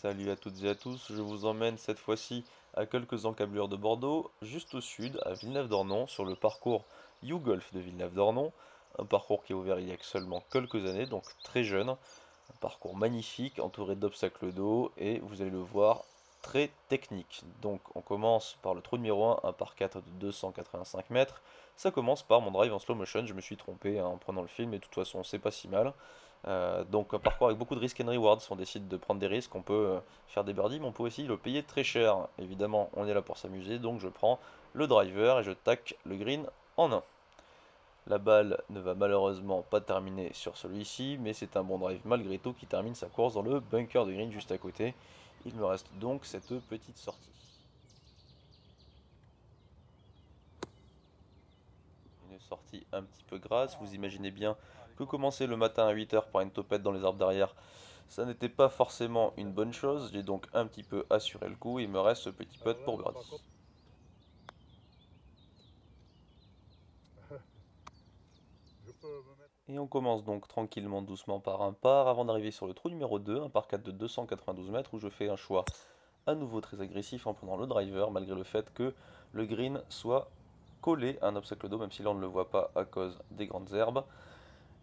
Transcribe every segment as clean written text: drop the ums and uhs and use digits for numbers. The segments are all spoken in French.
Salut à toutes et à tous, je vous emmène cette fois-ci à quelques encablures de Bordeaux, juste au sud, à Villeneuve-d'Ornon, sur le parcours YouGolf de Villeneuve-d'Ornon, un parcours qui est ouvert il y a seulement quelques années, donc très jeune, un parcours magnifique, entouré d'obstacles d'eau, et vous allez le voir, très technique. Donc on commence par le trou numéro 1, un par 4 de 285 mètres, ça commence par mon drive en slow motion, je me suis trompé hein, en prenant le film, et de toute façon c'est pas si mal. Donc un parcours avec beaucoup de risk and rewards, si on décide de prendre des risques, on peut faire des birdies, mais on peut aussi le payer très cher. Évidemment, on est là pour s'amuser, donc je prends le driver et je tac le green en 1. La balle ne va malheureusement pas terminer sur celui-ci, mais c'est un bon drive malgré tout qui termine sa course dans le bunker de green juste à côté. Il me reste donc cette petite sortie. Une sortie un petit peu grasse, vous imaginez bien que commencer le matin à 8 heures par une topette dans les arbres derrière, ça n'était pas forcément une bonne chose, j'ai donc un petit peu assuré le coup, il me reste ce petit putt pour birdie. Et on commence donc tranquillement, doucement par un par, avant d'arriver sur le trou numéro 2, un par 4 de 292 mètres, où je fais un choix à nouveau très agressif en prenant le driver, malgré le fait que le green soit collé à un obstacle d'eau, même si là on ne le voit pas à cause des grandes herbes.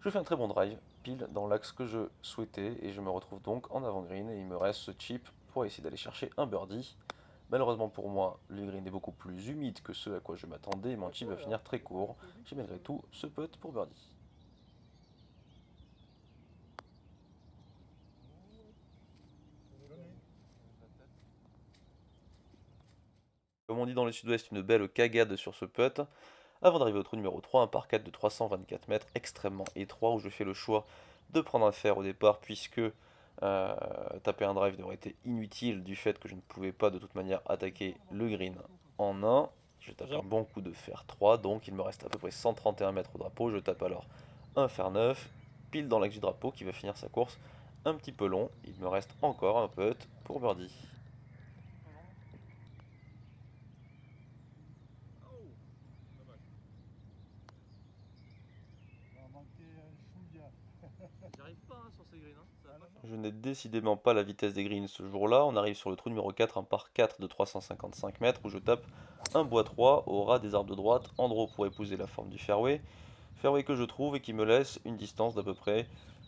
Je fais un très bon drive, pile dans l'axe que je souhaitais, et je me retrouve donc en avant green, et il me reste ce chip pour essayer d'aller chercher un birdie. Malheureusement pour moi, le green est beaucoup plus humide que ce à quoi je m'attendais, et mon chip va finir très court. J'ai malgré tout ce putt pour birdie. Comme on dit dans le sud-ouest, une belle cagade sur ce putt. Avant d'arriver au trou numéro 3, un par 4 de 324 mètres, extrêmement étroit, où je fais le choix de prendre un fer au départ, puisque taper un drive aurait été inutile du fait que je ne pouvais pas de toute manière attaquer le green en 1. Je tape un bon coup de fer 3, donc il me reste à peu près 131 mètres au drapeau. Je tape alors un fer 9, pile dans l'axe du drapeau, qui va finir sa course un petit peu long. Il me reste encore un putt pour birdie. Je n'ai décidément pas la vitesse des greens ce jour-là. On arrive sur le trou numéro 4, un par 4 de 355 mètres, où je tape un bois 3 au ras des arbres de droite, en draw pour épouser la forme du fairway. Fairway que je trouve et qui me laisse une distance d'à peu près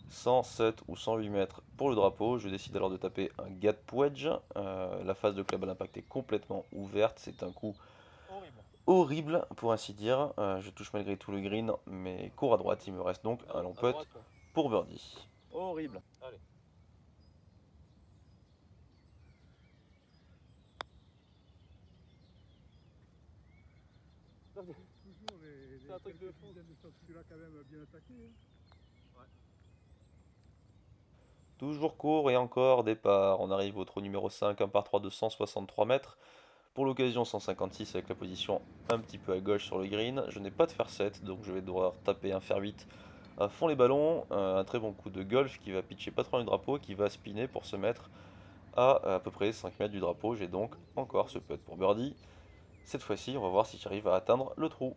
107 ou 108 mètres pour le drapeau. Je décide alors de taper un gap wedge. La face de club à l'impact est complètement ouverte. C'est un coup horrible pour ainsi dire. Je touche malgré tout le green, mais court à droite. Il me reste donc un long putt pour birdie. Horrible. Toujours C'est un truc de fou. dizaines de fois que celui-là quand même bien attaqué. Toujours court et encore départ. On arrive au trou numéro 5, un par 3 de 163 mètres. Pour l'occasion 156 avec la position un petit peu à gauche sur le green. Je n'ai pas de fer 7 donc je vais devoir taper un fer 8 à fond les ballons. Un très bon coup de golf qui va pitcher pas trop loin du drapeau, qui va spinner pour se mettre à peu près 5 mètres du drapeau. J'ai donc encore ce putt pour birdie. Cette fois-ci on va voir si j'arrive à atteindre le trou.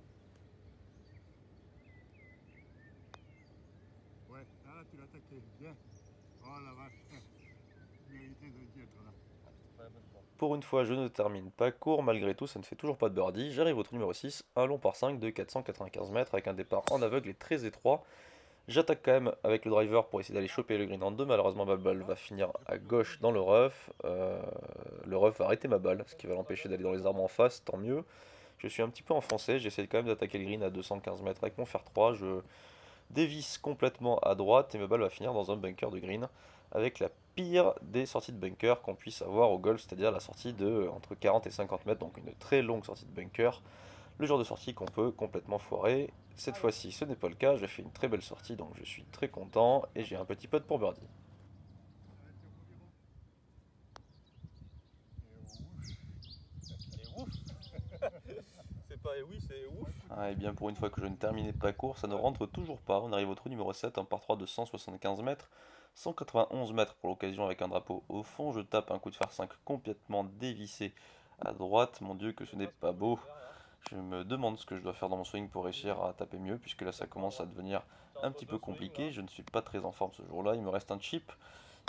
Ouais, là tu l'as attaqué. Bien. Oh la vache. Tu méritais de être là. Pour une fois, je ne termine pas court, malgré tout, ça ne fait toujours pas de birdie. J'arrive au trou numéro 6, un long par 5 de 495 mètres avec un départ en aveugle et très étroit. J'attaque quand même avec le driver pour essayer d'aller choper le green en 2. Malheureusement, ma balle va finir à gauche dans le rough. Le rough va arrêter ma balle, ce qui va l'empêcher d'aller dans les arbres en face, tant mieux. Je suis un petit peu enfoncé, j'essaie quand même d'attaquer le green à 215 mètres avec mon fer 3. Je dévisse complètement à droite et ma balle va finir dans un bunker de green avec la pire des sorties de bunker qu'on puisse avoir au golf, c'est-à-dire la sortie de entre 40 et 50 mètres, donc une très longue sortie de bunker, le genre de sortie qu'on peut complètement foirer. Cette fois-ci, ce n'est pas le cas, j'ai fait une très belle sortie, donc je suis très content et j'ai un petit putt pour birdie. Et ouf. C'est pas oui, c'est ouf. Ah, et bien pour une fois que je ne terminais pas court, ça ne rentre toujours pas. On arrive au trou numéro 7, un par 3 de 175 mètres, 191 mètres pour l'occasion avec un drapeau au fond. Je tape un coup de fer 5 complètement dévissé à droite. Mon Dieu que ce n'est pas beau. Je me demande ce que je dois faire dans mon swing pour réussir à taper mieux, puisque là ça commence à devenir un petit peu compliqué. Je ne suis pas très en forme ce jour-là. Il me reste un chip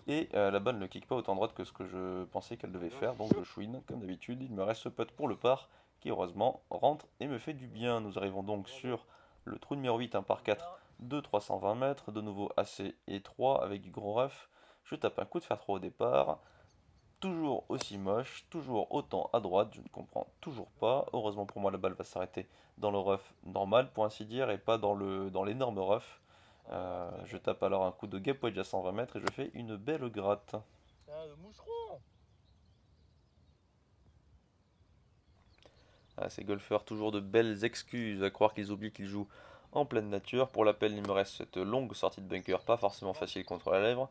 Et la balle ne kick pas autant droite que ce que je pensais qu'elle devait faire, donc je chouine comme d'habitude. Il me reste ce putt pour le par qui heureusement rentre et me fait du bien. Nous arrivons donc sur le trou numéro 8, un par 4 de 320 mètres, de nouveau assez étroit avec du gros rough. Je tape un coup de fer 3 au départ, toujours aussi moche, toujours autant à droite, je ne comprends toujours pas. Heureusement pour moi la balle va s'arrêter dans le rough normal pour ainsi dire et pas dans l'énorme rough. Je tape alors un coup de gap wedge à 120 mètres et je fais une belle gratte. Ah, le moucheron! Ah, ces golfeurs, toujours de belles excuses, à croire qu'ils oublient qu'ils jouent en pleine nature. Pour l'appel, il me reste cette longue sortie de bunker, pas forcément facile contre la lèvre.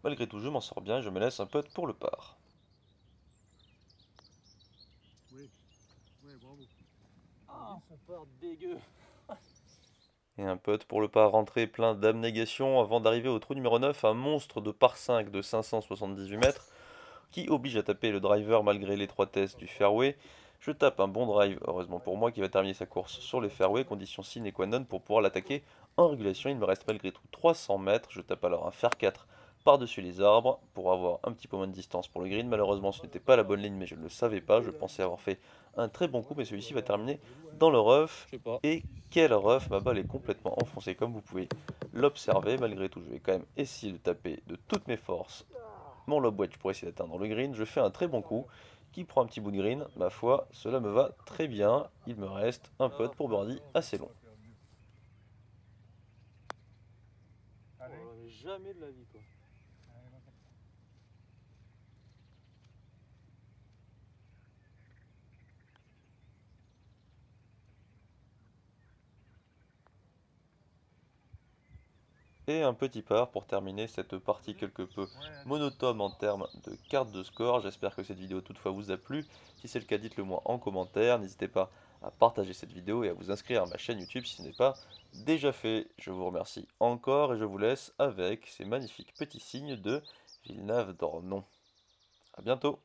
Malgré tout, je m'en sors bien et je me laisse un putt pour le par. Oui, oui, bravo. Ah, ce part dégueu! Et un putt pour le par rentré plein d'abnégation avant d'arriver au trou numéro 9, un monstre de par 5 de 578 mètres qui oblige à taper le driver malgré l'étroitesse du fairway. Je tape un bon drive, heureusement pour moi, qui va terminer sa course sur les fairways, condition sine qua non pour pouvoir l'attaquer en régulation. Il me reste malgré tout 300 mètres. Je tape alors un fair 4 par-dessus les arbres pour avoir un petit peu moins de distance pour le green. Malheureusement, ce n'était pas la bonne ligne, mais je ne le savais pas. Je pensais avoir fait un très bon coup, mais celui-ci va terminer dans le rough. Je sais pas. Et quel rough! Ma balle est complètement enfoncée, comme vous pouvez l'observer. Malgré tout, je vais quand même essayer de taper de toutes mes forces mon lob wedge pour essayer d'atteindre le green. Je fais un très bon coup qui prend un petit bout de green. Ma foi, cela me va très bien. Il me reste un putt pour birdie assez long. Allez, Jamais de la vie, quoi. allez, va. Et un petit par pour terminer cette partie quelque peu monotone en termes de carte de score. J'espère que cette vidéo toutefois vous a plu. Si c'est le cas, dites-le moi en commentaire. N'hésitez pas à partager cette vidéo et à vous inscrire à ma chaîne YouTube si ce n'est pas déjà fait. Je vous remercie encore et je vous laisse avec ces magnifiques petits signes de Villeneuve-d'Ornon. A bientôt!